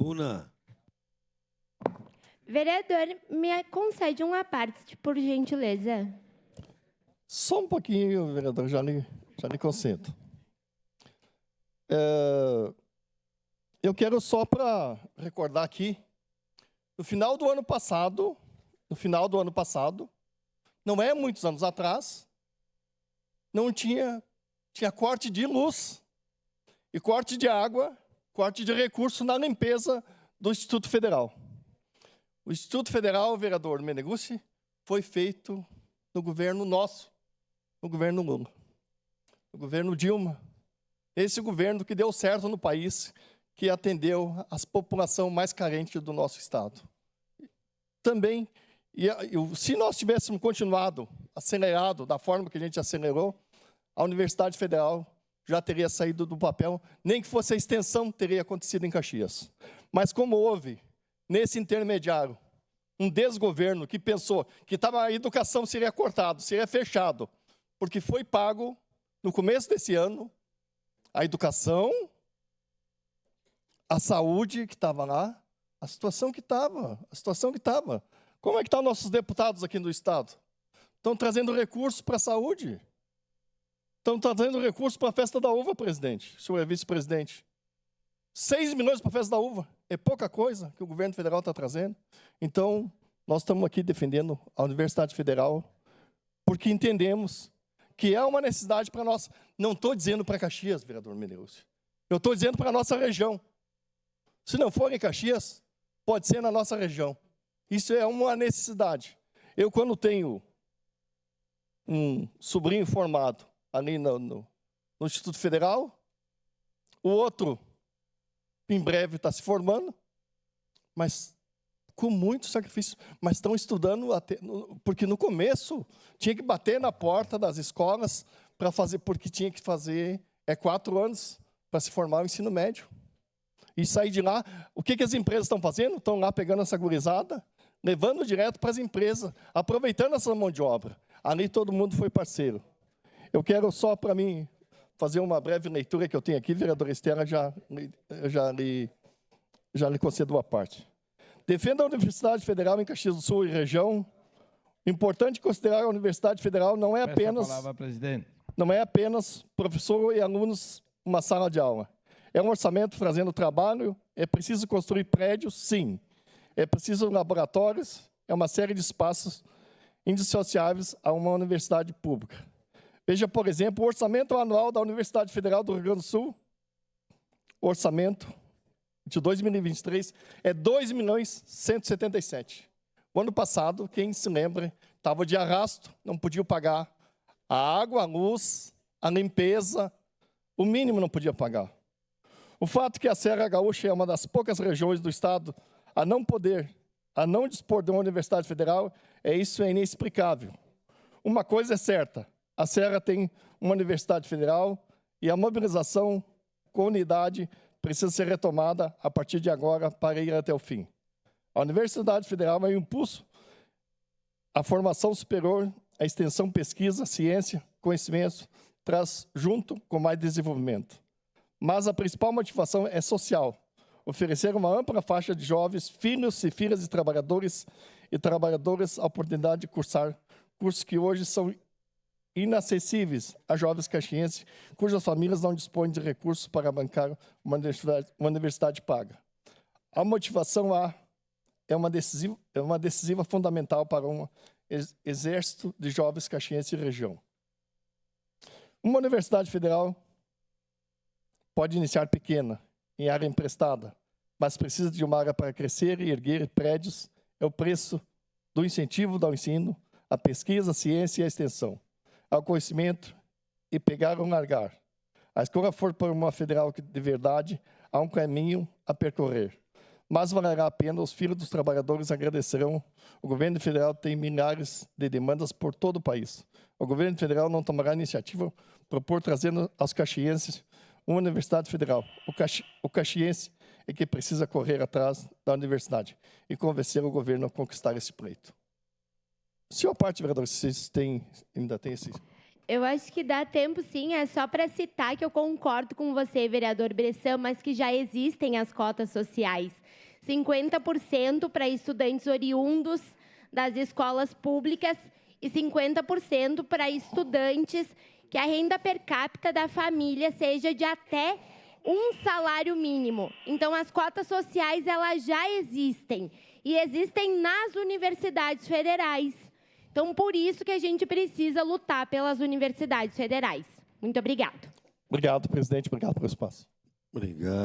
tribuna. Vereador, me concede uma parte, por gentileza. Só um pouquinho, vereador, já lhe concedo. Eu quero só para recordar aqui, no final do ano passado, não é muitos anos atrás, não tinha corte de luz e corte de água, corte de recurso na limpeza do Instituto Federal. O Instituto Federal, vereador Meneguzzi, foi feito no governo nosso, no governo Lula, no governo Dilma. Esse governo que deu certo no país, que atendeu a população mais carente do nosso estado. Também, se nós tivéssemos continuado, acelerado, da forma que a gente acelerou, a Universidade Federal já teria saído do papel, nem que fosse a extensão teria acontecido em Caxias. Mas como houve, nesse intermediário, um desgoverno que pensou que a educação seria cortada, seria fechado, porque foi pago, no começo desse ano, a educação, a saúde que estava lá, a situação que estava. Como é que estão nossos deputados aqui no estado? Estão trazendo recursos para a saúde. Estão trazendo recursos para a festa da uva, presidente, o senhor é vice-presidente. 6 milhões para a festa da uva. É pouca coisa que o governo federal está trazendo. Então, nós estamos aqui defendendo a Universidade Federal, porque entendemos que é uma necessidade para nós. Não estou dizendo para Caxias, vereador Meneguzzi. Eu estou dizendo para a nossa região. Se não for em Caxias, pode ser na nossa região. Isso é uma necessidade. Eu, quando tenho um sobrinho formado ali no Instituto Federal, o outro, em breve, está se formando, mas com muito sacrifício. Mas estão estudando, porque no começo tinha que bater na porta das escolas para fazer, porque tinha que fazer 4 anos para se formar o ensino médio. E sair de lá, o que as empresas estão fazendo? Estão lá pegando essa gurizada, levando direto para as empresas, aproveitando essa mão de obra. Ali todo mundo foi parceiro. Eu quero só, para mim, fazer uma breve leitura que eu tenho aqui, vereadora Estela, já lhe concedo a parte. Defenda a Universidade Federal em Caxias do Sul e região. Importante considerar a Universidade Federal não é apenas professor e alunos uma sala de aula. É um orçamento trazendo trabalho, é preciso construir prédios, sim. É preciso laboratórios, é uma série de espaços indissociáveis a uma universidade pública. Veja, por exemplo, o orçamento anual da Universidade Federal do Rio Grande do Sul, orçamento de 2023, é 2.177.000. O ano passado, quem se lembra, estava de arrasto, não podia pagar a água, a luz, a limpeza, o mínimo não podia pagar. O fato que a Serra Gaúcha é uma das poucas regiões do estado a não dispor de uma universidade federal, isso é inexplicável. Uma coisa é certa, a Serra tem uma universidade federal e a mobilização com unidade precisa ser retomada a partir de agora para ir até o fim. A Universidade Federal é um impulso à formação superior, à extensão, pesquisa, ciência, conhecimento, traz junto com mais desenvolvimento. Mas a principal motivação é social, oferecer uma ampla faixa de jovens, filhos e filhas de trabalhadores e trabalhadoras a oportunidade de cursar cursos que hoje são inacessíveis a jovens caxienses cujas famílias não dispõem de recursos para bancar uma universidade paga. A motivação é uma decisiva fundamental para um exército de jovens caxienses e região. Uma universidade federal pode iniciar pequena, em área emprestada, mas precisa de uma área para crescer e erguer prédios. É o preço do incentivo ao ensino, à pesquisa, à ciência e à extensão, ao conhecimento e pegar ou largar. A escolha for por uma federal de verdade, há um caminho a percorrer. Mas valerá a pena, os filhos dos trabalhadores agradecerão. O governo federal tem milhares de demandas por todo o país. O governo federal não tomará iniciativa propor trazendo aos caxienses uma universidade federal. O caxiense é que precisa correr atrás da universidade e convencer o governo a conquistar esse pleito. Senhor parte, vereador, vocês ainda tem esse... Eu acho que dá tempo, sim. É só para citar que eu concordo com você, vereador Bressan, mas que já existem as cotas sociais. 50% para estudantes oriundos das escolas públicas e 50% para estudantes que a renda per capita da família seja de até um salário mínimo. Então, as cotas sociais elas já existem e existem nas universidades federais. Então, por isso que a gente precisa lutar pelas universidades federais. Muito obrigada. Obrigado, presidente. Obrigado pelo espaço. Obrigado.